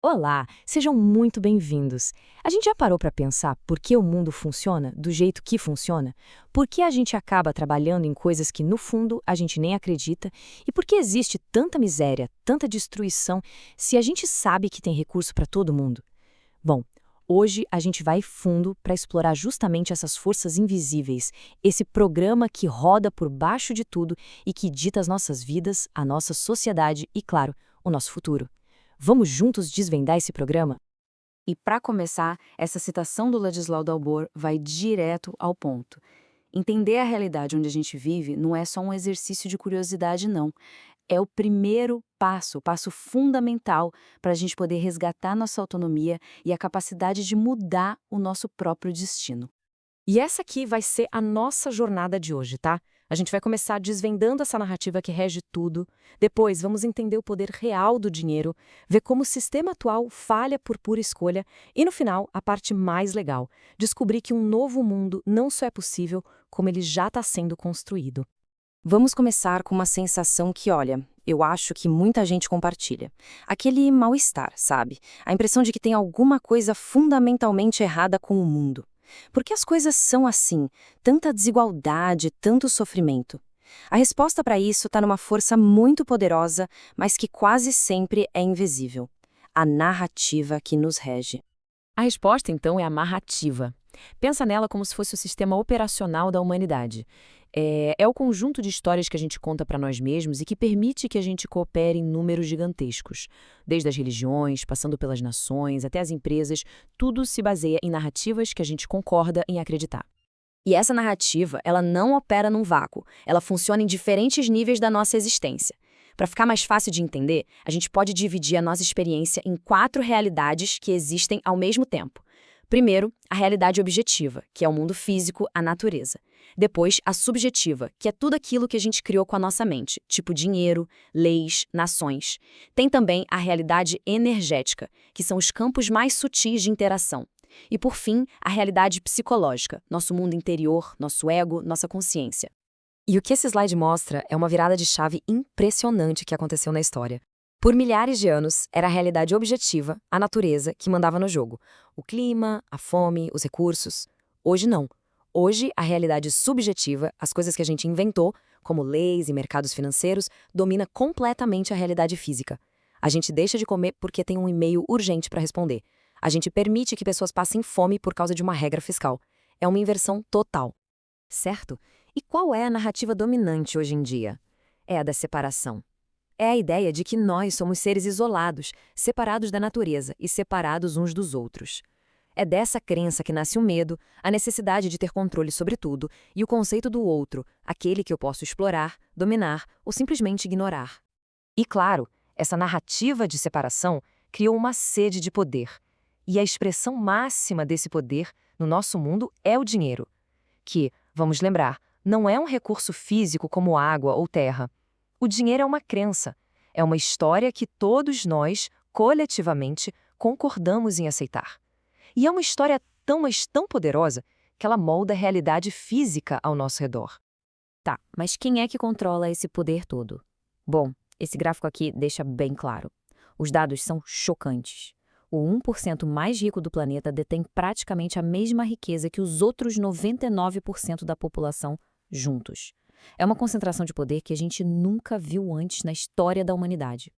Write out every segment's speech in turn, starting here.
Olá, sejam muito bem-vindos. A gente já parou para pensar por que o mundo funciona do jeito que funciona? Por que a gente acaba trabalhando em coisas que, no fundo, a gente nem acredita? E por que existe tanta miséria, tanta destruição, se a gente sabe que tem recurso para todo mundo? Bom, hoje a gente vai fundo para explorar justamente essas forças invisíveis, esse programa que roda por baixo de tudo e que dita as nossas vidas, a nossa sociedade e, claro, o nosso futuro. Vamos juntos desvendar esse programa? E para começar, essa citação do Ladislau Dalbor vai direto ao ponto. Entender a realidade onde a gente vive não é só um exercício de curiosidade, não. É o primeiro passo, o passo fundamental para a gente poder resgatar nossa autonomia e a capacidade de mudar o nosso próprio destino. E essa aqui vai ser a nossa jornada de hoje, tá? A gente vai começar desvendando essa narrativa que rege tudo. Depois, vamos entender o poder real do dinheiro, ver como o sistema atual falha por pura escolha e, no final, a parte mais legal, descobrir que um novo mundo não só é possível, como ele já está sendo construído. Vamos começar com uma sensação que, olha, eu acho que muita gente compartilha. Aquele mal-estar, sabe? A impressão de que tem alguma coisa fundamentalmente errada com o mundo. Por que as coisas são assim? Tanta desigualdade, tanto sofrimento? A resposta para isso está numa força muito poderosa, mas que quase sempre é invisível: a narrativa que nos rege. A resposta, então, é a narrativa. Pensa nela como se fosse o sistema operacional da humanidade. É o conjunto de histórias que a gente conta para nós mesmos e que permite que a gente coopere em números gigantescos. Desde as religiões, passando pelas nações, até as empresas, tudo se baseia em narrativas que a gente concorda em acreditar. E essa narrativa, ela não opera num vácuo, ela funciona em diferentes níveis da nossa existência. Para ficar mais fácil de entender, a gente pode dividir a nossa experiência em 4 realidades que existem ao mesmo tempo. Primeiro, a realidade objetiva, que é o mundo físico, a natureza. Depois, a subjetiva, que é tudo aquilo que a gente criou com a nossa mente, tipo dinheiro, leis, nações. Tem também a realidade energética, que são os campos mais sutis de interação. E, por fim, a realidade psicológica, nosso mundo interior, nosso ego, nossa consciência. E o que esse slide mostra é uma virada de chave impressionante que aconteceu na história. Por milhares de anos, era a realidade objetiva, a natureza, que mandava no jogo. O clima, a fome, os recursos. Hoje não. Hoje, a realidade subjetiva, as coisas que a gente inventou, como leis e mercados financeiros, domina completamente a realidade física. A gente deixa de comer porque tem um e-mail urgente para responder. A gente permite que pessoas passem fome por causa de uma regra fiscal. É uma inversão total. Certo? E qual é a narrativa dominante hoje em dia? É a da separação. É a ideia de que nós somos seres isolados, separados da natureza e separados uns dos outros. É dessa crença que nasce o medo, a necessidade de ter controle sobre tudo e o conceito do outro, aquele que eu posso explorar, dominar ou simplesmente ignorar. E claro, essa narrativa de separação criou uma sede de poder. E a expressão máxima desse poder no nosso mundo é o dinheiro, que, vamos lembrar, não é um recurso físico como água ou terra. O dinheiro é uma crença, é uma história que todos nós, coletivamente, concordamos em aceitar. E é uma história tão, mas tão poderosa que ela molda a realidade física ao nosso redor. Tá, mas quem é que controla esse poder todo? Bom, esse gráfico aqui deixa bem claro. Os dados são chocantes. O 1% mais rico do planeta detém praticamente a mesma riqueza que os outros 99% da população juntos. É uma concentração de poder que a gente nunca viu antes na história da humanidade.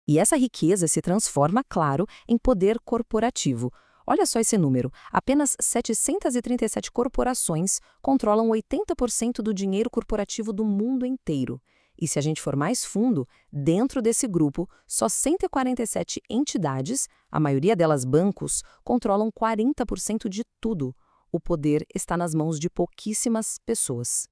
E essa riqueza se transforma, claro, em poder corporativo. Olha só esse número: apenas 737 corporações controlam 80% do dinheiro corporativo do mundo inteiro. E se a gente for mais fundo, dentro desse grupo, só 147 entidades, a maioria delas bancos, controlam 40% de tudo. O poder está nas mãos de pouquíssimas pessoas.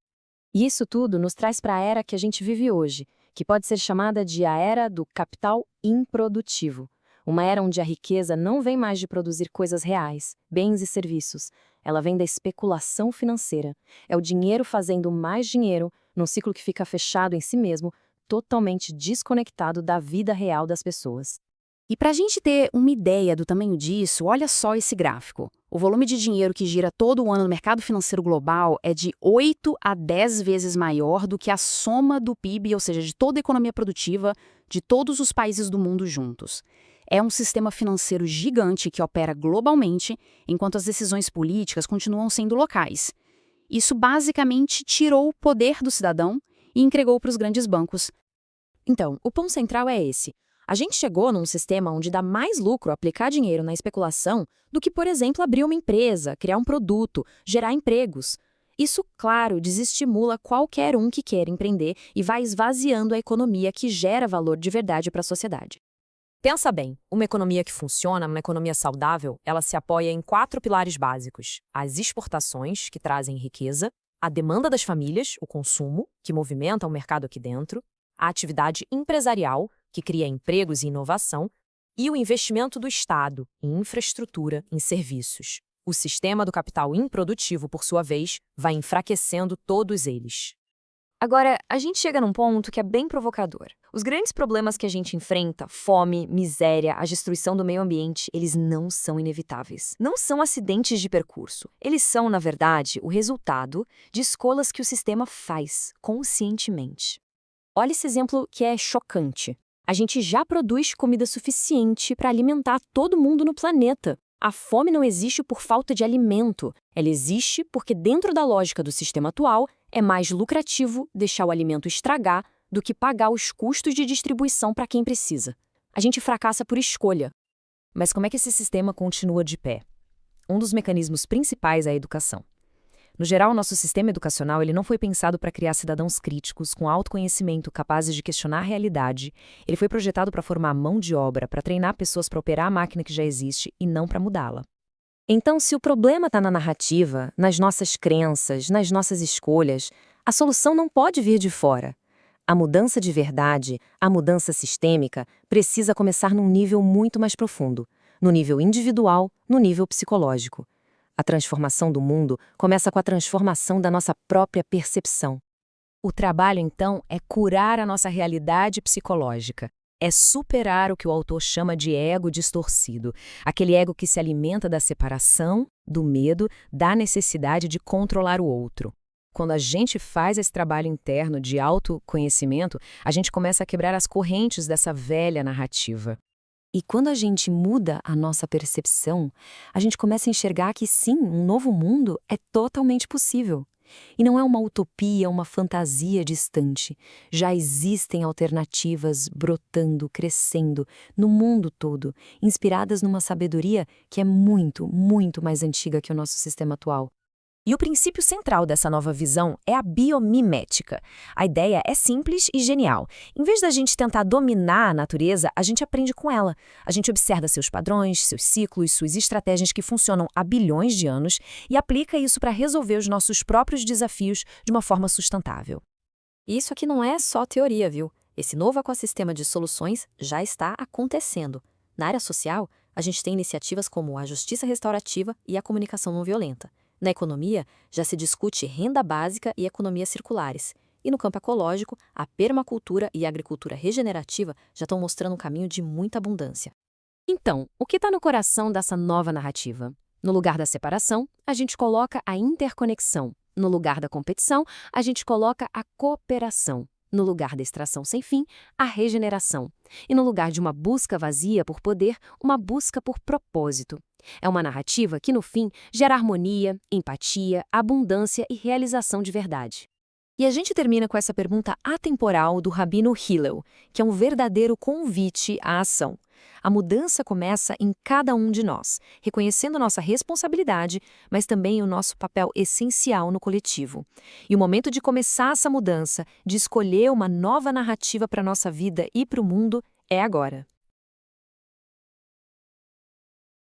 E isso tudo nos traz para a era que a gente vive hoje, que pode ser chamada de a era do capital improdutivo. Uma era onde a riqueza não vem mais de produzir coisas reais, bens e serviços. Ela vem da especulação financeira. É o dinheiro fazendo mais dinheiro, num ciclo que fica fechado em si mesmo, totalmente desconectado da vida real das pessoas. E para a gente ter uma ideia do tamanho disso, olha só esse gráfico. O volume de dinheiro que gira todo o ano no mercado financeiro global é de 8 a 10 vezes maior do que a soma do PIB, ou seja, de toda a economia produtiva de todos os países do mundo juntos. É um sistema financeiro gigante que opera globalmente, enquanto as decisões políticas continuam sendo locais. Isso basicamente tirou o poder do cidadão e entregou para os grandes bancos. Então, o ponto central é esse. A gente chegou num sistema onde dá mais lucro aplicar dinheiro na especulação do que, por exemplo, abrir uma empresa, criar um produto, gerar empregos. Isso, claro, desestimula qualquer um que queira empreender e vai esvaziando a economia que gera valor de verdade para a sociedade. Pensa bem, uma economia que funciona, uma economia saudável, ela se apoia em 4 pilares básicos: as exportações, que trazem riqueza, a demanda das famílias, o consumo, que movimenta o mercado aqui dentro, a atividade empresarial, que cria empregos e inovação, e o investimento do Estado em infraestrutura, em serviços. O sistema do capital improdutivo, por sua vez, vai enfraquecendo todos eles. Agora, a gente chega num ponto que é bem provocador. Os grandes problemas que a gente enfrenta, fome, miséria, a destruição do meio ambiente, eles não são inevitáveis. Não são acidentes de percurso. Eles são, na verdade, o resultado de escolhas que o sistema faz conscientemente. Olha esse exemplo que é chocante. A gente já produz comida suficiente para alimentar todo mundo no planeta. A fome não existe por falta de alimento. Ela existe porque, dentro da lógica do sistema atual, é mais lucrativo deixar o alimento estragar do que pagar os custos de distribuição para quem precisa. A gente fracassa por escolha. Mas como é que esse sistema continua de pé? Um dos mecanismos principais é a educação. No geral, o nosso sistema educacional ele não foi pensado para criar cidadãos críticos, com autoconhecimento, capazes de questionar a realidade. Ele foi projetado para formar mão de obra, para treinar pessoas para operar a máquina que já existe e não para mudá-la. Então, se o problema está na narrativa, nas nossas crenças, nas nossas escolhas, a solução não pode vir de fora. A mudança de verdade, a mudança sistêmica, precisa começar num nível muito mais profundo, no nível individual, no nível psicológico. A transformação do mundo começa com a transformação da nossa própria percepção. O trabalho, então, é curar a nossa realidade psicológica. É superar o que o autor chama de ego distorcido, aquele ego que se alimenta da separação, do medo, da necessidade de controlar o outro. Quando a gente faz esse trabalho interno de autoconhecimento, a gente começa a quebrar as correntes dessa velha narrativa. E quando a gente muda a nossa percepção, a gente começa a enxergar que sim, um novo mundo é totalmente possível. E não é uma utopia, uma fantasia distante. Já existem alternativas brotando, crescendo, no mundo todo, inspiradas numa sabedoria que é muito, muito mais antiga que o nosso sistema atual. E o princípio central dessa nova visão é a biomimética. A ideia é simples e genial. Em vez da gente tentar dominar a natureza, a gente aprende com ela. A gente observa seus padrões, seus ciclos, suas estratégias que funcionam há bilhões de anos e aplica isso para resolver os nossos próprios desafios de uma forma sustentável. E isso aqui não é só teoria, viu? Esse novo ecossistema de soluções já está acontecendo. Na área social, a gente tem iniciativas como a justiça restaurativa e a comunicação não violenta. Na economia, já se discute renda básica e economias circulares. E no campo ecológico, a permacultura e a agricultura regenerativa já estão mostrando um caminho de muita abundância. Então, o que está no coração dessa nova narrativa? No lugar da separação, a gente coloca a interconexão. No lugar da competição, a gente coloca a cooperação. No lugar da extração sem fim, a regeneração. E no lugar de uma busca vazia por poder, uma busca por propósito. É uma narrativa que, no fim, gera harmonia, empatia, abundância e realização de verdade. E a gente termina com essa pergunta atemporal do Rabino Hillel, que é um verdadeiro convite à ação. A mudança começa em cada um de nós, reconhecendo nossa responsabilidade, mas também o nosso papel essencial no coletivo. E o momento de começar essa mudança, de escolher uma nova narrativa para a nossa vida e para o mundo, é agora.